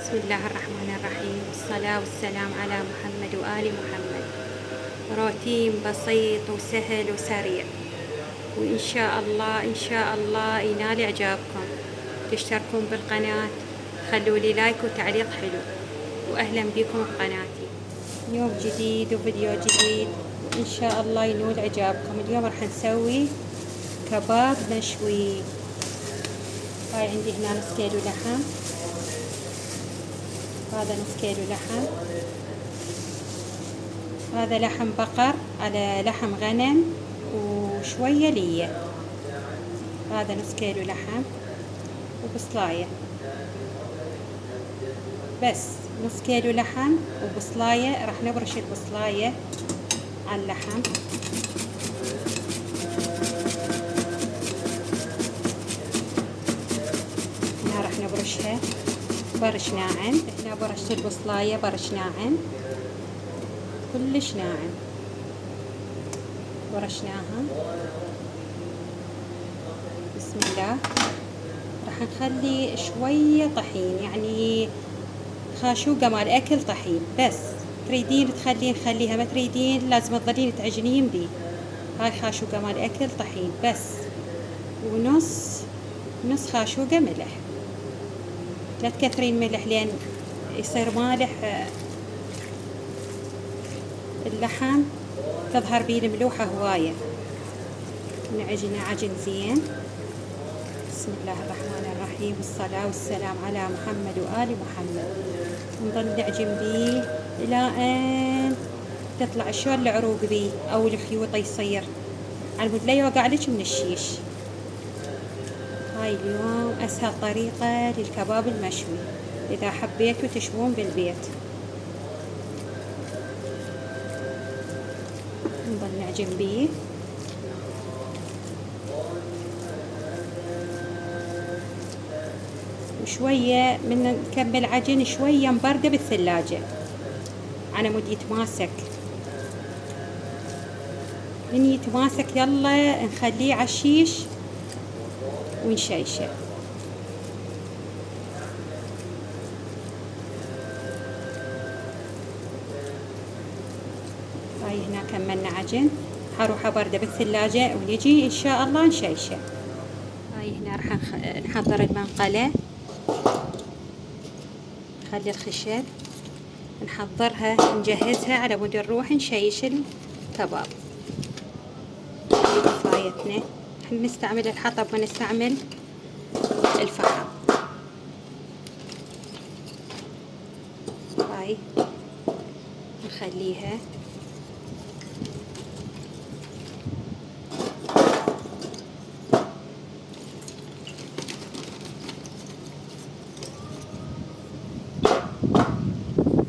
بسم الله الرحمن الرحيم، والصلاة والسلام على محمد وآل محمد. روتين بسيط وسهل وسريع، وإن شاء الله إن شاء الله ينال إعجابكم. تشتركون بالقناة، خلوا لي لايك وتعليق حلو، وأهلا بكم بقناتي. يوم جديد وفيديو جديد، وإن شاء الله ينول إعجابكم. اليوم راح نسوي كباب مشوي. هاي عندي هنا نص كيلو لحم، هذا نص كيلو لحم، هذا لحم بقر على لحم غنم وشوية لية. هذا نص كيلو لحم وبصلاية، بس نص كيلو لحم وبصلاية. راح نبرش البصلاية على اللحم. هنا راح نبرشها برش ناعم. هنا برشت البصلاية برش ناعم، كلش ناعم برشناها. بسم الله. راح نخلي شوية طحين، يعني خاشوقة مال أكل طحين. بس تريدين تخلين خليها، ما تريدين لازم تظلين تعجنين بيه. هاي خاشوقة مال أكل طحين بس، ونص خاشوقة ملح. لا تكثرين ملح لين يصير مالح اللحم، تظهر بيه الملوحة هواية. نعجنه عجن زين. بسم الله الرحمن الرحيم، والصلاة والسلام على محمد وآل محمد. نظل نعجن بيه إلى أن تطلع شلون العروق بيه أو الخيوط يصير، على مود لا يوقع لك من الشيش. هاي اليوم أسهل طريقة للكباب المشوي، إذا حبيتوا تشوون بالبيت. نظل نعجن بيه. وشوية من نكمل عجن شوية مبردة بالثلاجة على مود يتماسك. من يتماسك يلا نخليه عالشيش ونشيشه. هاي هنا كملنا عجن، حروحه باردة بالثلاجة ونجي إن شاء الله نشيشه. هاي هنا راح نحضر المنقلة. نخلي الخشب نحضرها نجهزها على مود نروح نشيش الكباب. كفايتنا، نحن نستعمل الحطب ونستعمل الفحم. هاي نخليها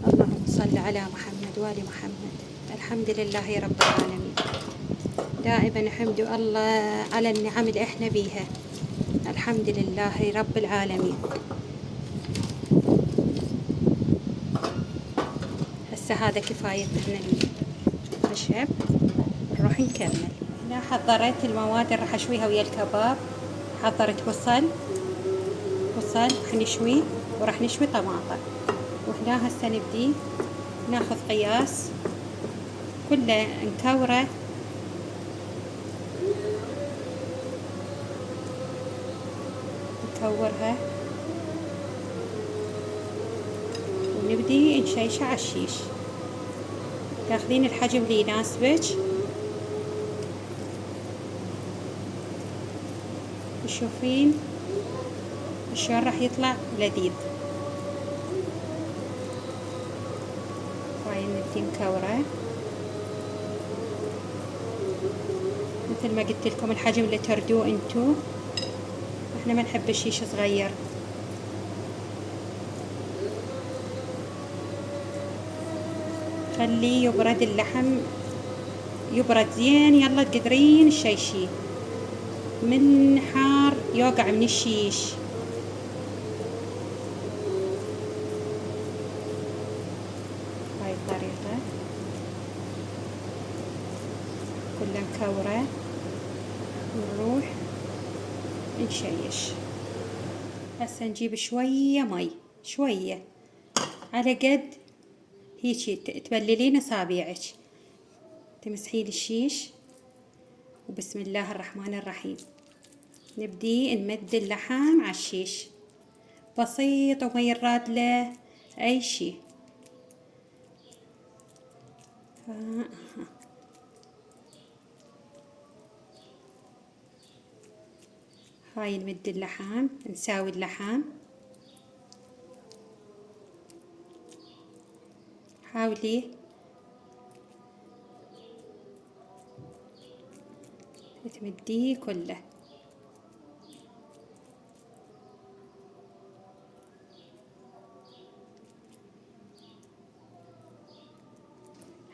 اللهم صل على محمد وآل محمد. الحمد لله رب العالمين، دائما حمد الله على النعم اللي احنا بيها. الحمد لله رب العالمين. هسه هذا كفايتنا من الخشب، نروح نكمل. هنا حضرت المواد اللي راح اشويها ويا الكباب. حضرت بصل راح نشوي، وراح نشوي طماطم. وهنا هسه نبدي ناخذ قياس كله نكوره. نكورها ونبدي نشيشه على الشيش. تاخذين الحجم اللي يناسبك، تشوفين شلون راح يطلع لذيذ. هاي نبدي نكوره مثل ما قلت لكم، الحجم اللي تردوه انتو. احنا ما نحب الشيش صغير. خليه يبرد اللحم، يبرد زين. يلا تقدرين تشيشيه، من حار يوقع من الشيش. هاي الطريقة كلها مكورة. ونروح نشيش. هسه نجيب شوية مي، شوية على قد هيجي تبللين أصابعك، تمسحين الشيش. وبسم الله الرحمن الرحيم نبدي نمد اللحم على الشيش بسيط وما يراد له أي شي. هاي نمد اللحم، نساوي اللحم. حاولي تمديه كله.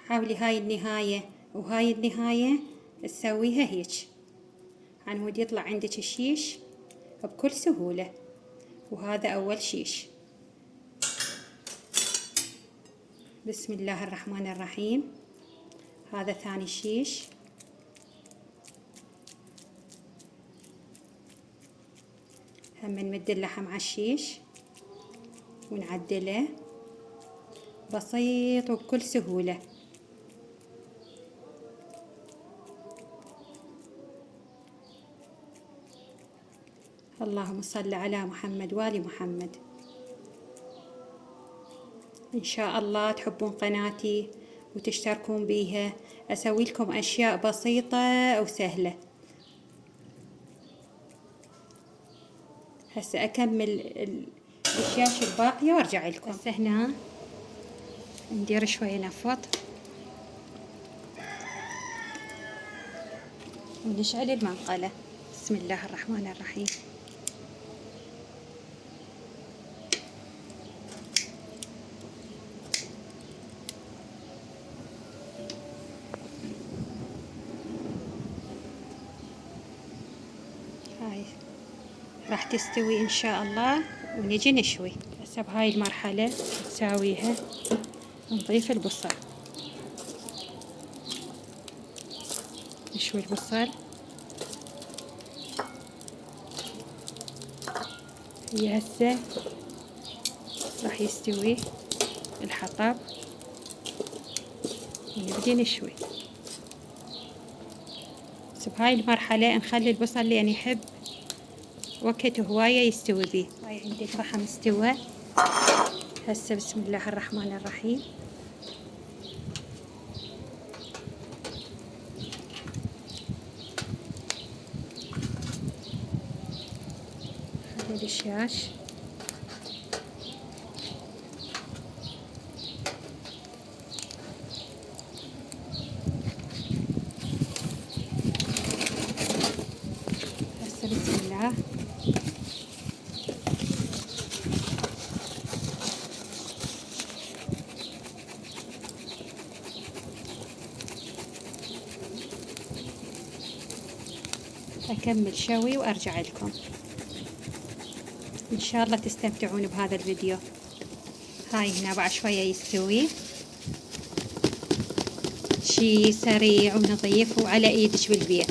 حاولي هاي النهاية وهاي النهاية تسويها هيك عنود يطلع عندك الشيش بكل سهولة. وهذا أول شيش. بسم الله الرحمن الرحيم. هذا ثاني شيش. هم نمد اللحم على الشيش ونعدله بسيط وبكل سهولة. اللهم صل على محمد وآل محمد. إن شاء الله تحبون قناتي وتشتركون بيها. أسوي لكم أشياء بسيطة وسهلة. هسه أكمل الأشياء الباقية وأرجع لكم. هسه هنا ندير شوية نفط ونشعل المنقلة. بسم الله الرحمن الرحيم. هاي راح تستوي إن شاء الله ونجي نشوي. هسه بهاي المرحلة نساويها، نضيف البصل، نشوي البصل. هي هسه راح يستوي الحطب ونبدي نشوي. بس بهاي المرحلة نخلي البصل لأن يحب وقت هواية يستوي بيه. هاي عندي الفحم استوى. هسه بسم الله الرحمن الرحيم خلي الشاش. هسه بسم الله أكمل شوي وأرجع لكم. إن شاء الله تستمتعون بهذا الفيديو. هاي هنا بعد شوية يستوي. شي سريع ونظيف وعلى إيدك بالبيت.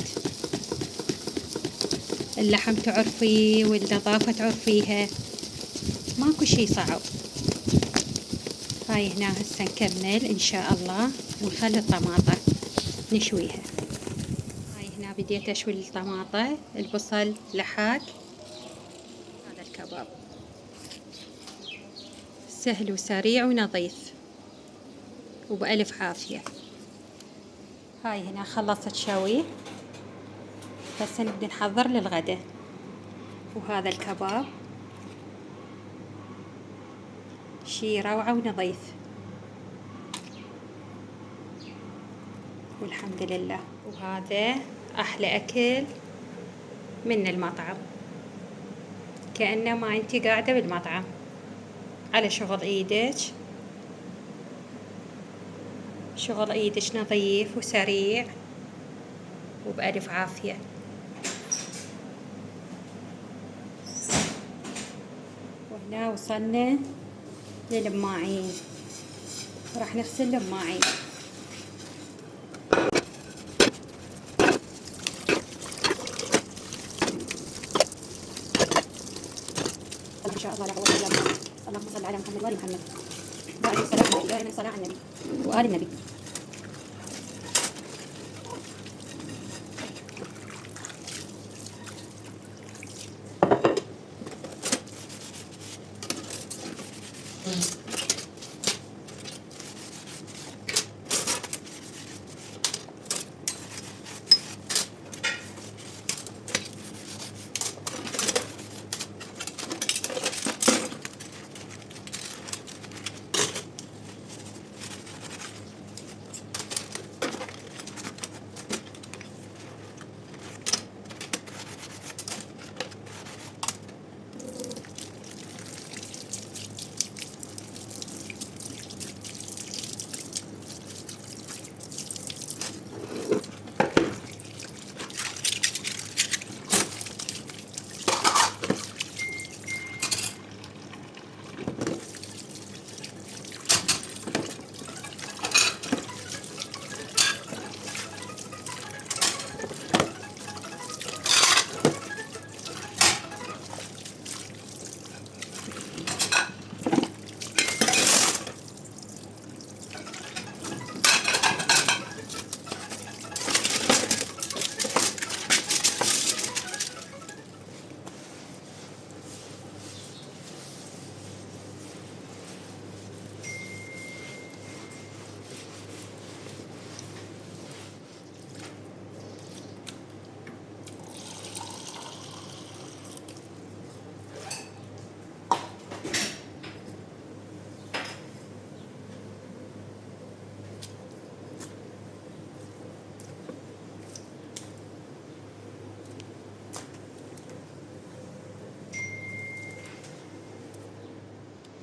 اللحم تعرفيه والنظافة تعرفيها، ماكو شي صعب. هاي هنا هسه نكمل إن شاء الله ونخلي الطماطة نشويها. هاي هنا بديت أشوي الطماطة. البصل لحاك. هذا الكباب سهل وسريع ونظيف وبألف عافية. هاي هنا خلصت شوي. هسه نبدأ نحضر للغدا. وهذا الكباب شي روعة ونظيف والحمد لله. وهذا أحلى أكل من المطعم، كأنما أنتي قاعدة بالمطعم على شغل إيدك. شغل إيدك نظيف وسريع وبألف عافية. وهنا وصلنا للماعين. راح نغسل الماعين. إن شاء الله لا قوة إلا بالله. اللهم صل على محمد وآل محمد. وعليه الصلاة والسلام الصلاة على النبي وآل النبي.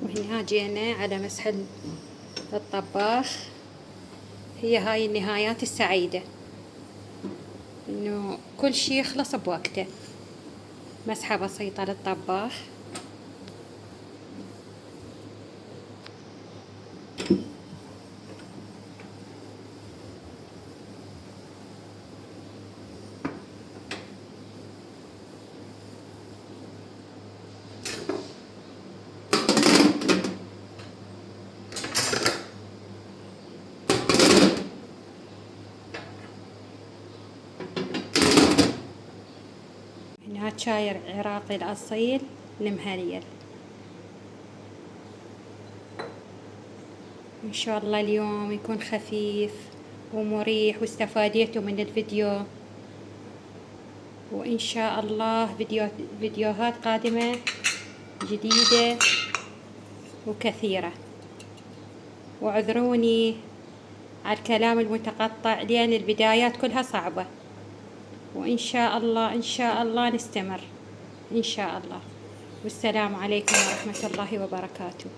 وهنا جينا على مسح الطباخ. هي هاي النهايات السعيدة، انه كل شي يخلص بوقته. مسحة بسيطة للطباخ. هنا شاي عراقي الأصيل المهريل. إن شاء الله اليوم يكون خفيف ومريح واستفاديتوا من الفيديو، وإن شاء الله فيديوهات قادمة جديدة وكثيرة. واعذروني على الكلام المتقطع لأن البدايات كلها صعبة، وإن شاء الله إن شاء الله نستمر إن شاء الله. والسلام عليكم ورحمة الله وبركاته.